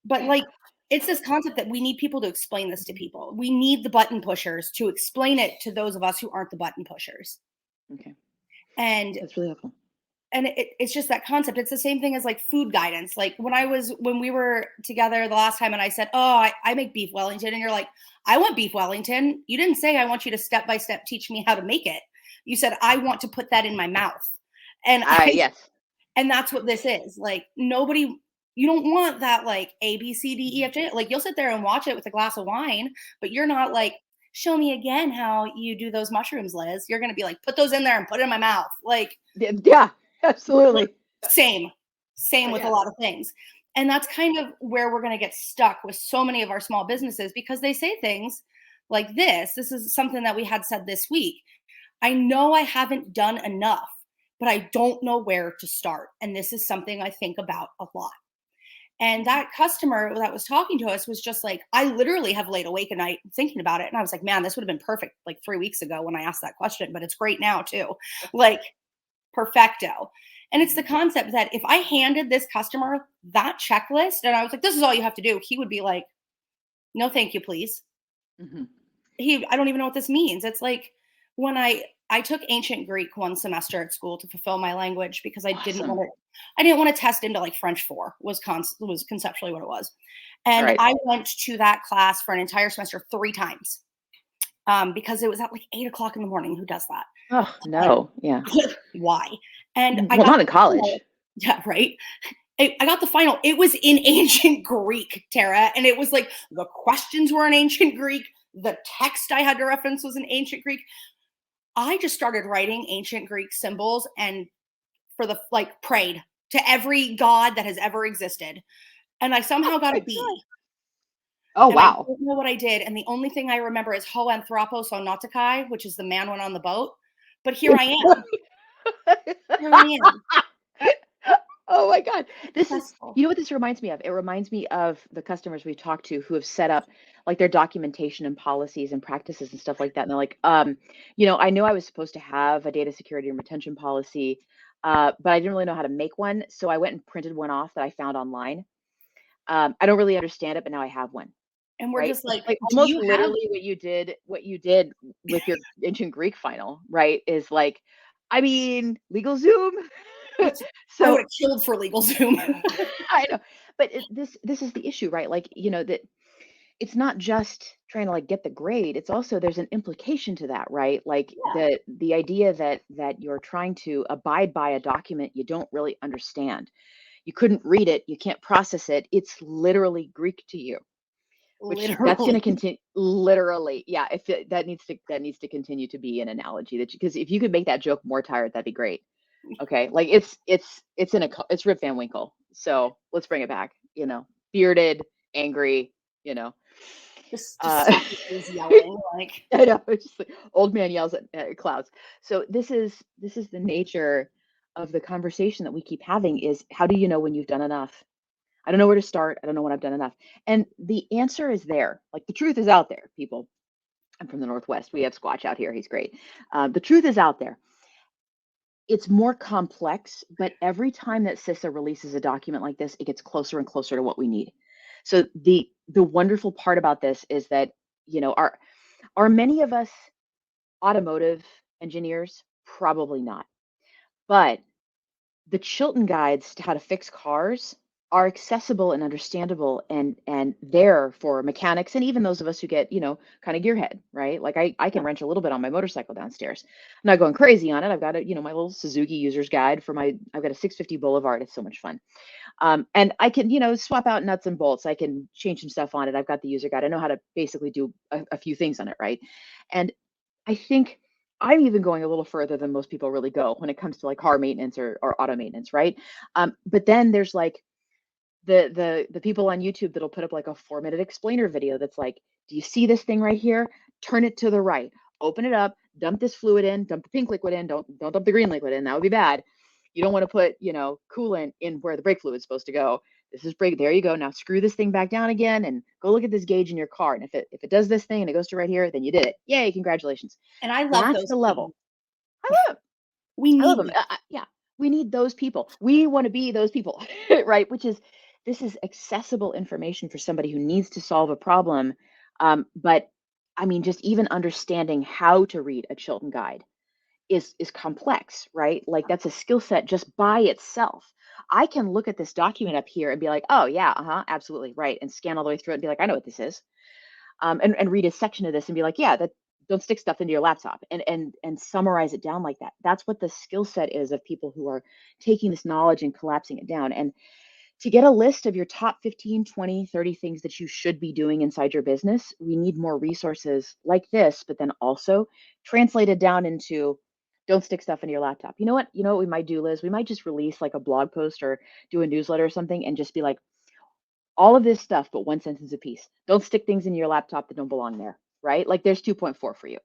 But like, it's this concept that we need people to explain this to people. We need the button pushers to explain it to those of us who aren't the button pushers. Okay. And That's really helpful. and it's just that concept. It's the same thing as like food guidance. Like when we were together the last time and I said, oh, I make beef Wellington. And you're like, I want beef Wellington. You didn't say I want you to step by step teach me how to make it. You said, I want to put that in my mouth. And Yes. and that's what this is. Like you don't want that like A, B, C, D, E, F, J. Like you'll sit there and watch it with a glass of wine, but you're not like, show me again how you do those mushrooms, Liz. You're going to be like, put those in there and put it in my mouth. Like, yeah, absolutely. Same with a lot of things. And that's kind of where we're going to get stuck with so many of our small businesses, because they say things like this. This is something that we had said this week. I know I haven't done enough, but I don't know where to start. And this is something I think about a lot. And that customer that was talking to us was just like, I literally have laid awake at night thinking about it. And I was like, man, this would have been perfect like 3 weeks ago when I asked that question, but it's great now too. Like perfecto. And it's the concept that if I handed this customer that checklist and I was like, this is all you have to do, he would be like, no, thank you, please. Mm-hmm. I don't even know what this means. It's like when I took ancient Greek one semester at school to fulfill my language because I didn't want to test into like French 4 was conceptually what it was. And I went to that class for an entire semester 3 times because it was at like 8 o'clock in the morning. Who does that? Oh, no. Yeah. Why? And I got not in college. Yeah, right. I got the final. It was in ancient Greek, Tara. And it was like the questions were in ancient Greek. The text I had to reference was in ancient Greek. I just started writing ancient Greek symbols and prayed to every god that has ever existed. And I somehow got a B. Oh, wow. I don't know what I did. And the only thing I remember is ho anthropos onotikai, which is the man went on the boat. But here I am. Here I am. Oh my God. This is, you know what this reminds me of? It reminds me of the customers we've talked to who have set up like their documentation and policies and practices and stuff like that. And they're like, I know I was supposed to have a data security and retention policy, but I didn't really know how to make one. So I went and printed one off that I found online. I don't really understand it, but now I have one. And we're just like almost literally what you did with your ancient Greek final, right? Is like, I mean, legal Zoom. So I would have killed for legal Zoom. I know, but this is the issue, right? Like, that it's not just trying to like get the grade. It's also there's an implication to that, right? Like the idea that you're trying to abide by a document you don't really understand. You couldn't read it. You can't process it. It's literally Greek to you. Which that's going to continue literally. Yeah. If that needs to continue to be an analogy because if you could make that joke more tired, that'd be great. Okay. Like it's Rip Van Winkle. So let's bring it back, bearded, angry, just yelling like, I know. It's just like old man yells at clouds. So this is the nature of the conversation that we keep having is how do you know when you've done enough? I don't know where to start. I don't know when I've done enough. And the answer is there. Like the truth is out there, people. I'm from the Northwest. We have Squatch out here. He's great. The truth is out there. It's more complex, but every time that CISA releases a document like this, it gets closer and closer to what we need. So the wonderful part about this is that, are many of us automotive engineers? Probably not. But the Chilton guides to how to fix cars are accessible and understandable and there for mechanics and even those of us who get, kind of gearhead, right? Like I can wrench a little bit on my motorcycle downstairs. I'm not going crazy on it. I've got my little Suzuki user's guide I've got a 650 Boulevard. It's so much fun. And I can, swap out nuts and bolts. I can change some stuff on it. I've got the user guide. I know how to basically do a few things on it, right? And I think I'm even going a little further than most people really go when it comes to like car maintenance or auto maintenance, right? But then there's like the people on YouTube that'll put up like a 4-minute explainer video that's like, do you see this thing right here? Turn it to the right, open it up, dump this fluid in, dump the pink liquid in, don't dump the green liquid in. That would be bad. You don't want to put, coolant in where the brake fluid is supposed to go. This is brake. There you go. Now screw this thing back down again and go look at this gauge in your car. And if it does this thing and it goes to right here, then you did it. Yay, congratulations. And I love that's the level. I love. We need them. Yeah, we need those people. We want to be those people, right? Which is this is accessible information for somebody who needs to solve a problem. But I mean, just even understanding how to read a Chilton guide is complex, right? Like that's a skill set just by itself. I can look at this document up here and be like, oh yeah, absolutely right, and scan all the way through it and be like, I know what this is, and read a section of this and be like, yeah, that don't stick stuff into your laptop, and summarize it down like that. That's what the skill set is of people who are taking this knowledge and collapsing it down. And to get a list of your top 15, 20, 30 things that you should be doing inside your business, we need more resources like this, but then also translated down into don't stick stuff into your laptop. You know what? You know what we might do, Liz? We might just release like a blog post or do a newsletter or something and just be like, all of this stuff, but one sentence a piece. Don't stick things in your laptop that don't belong there, right? Like there's 2.4 for you.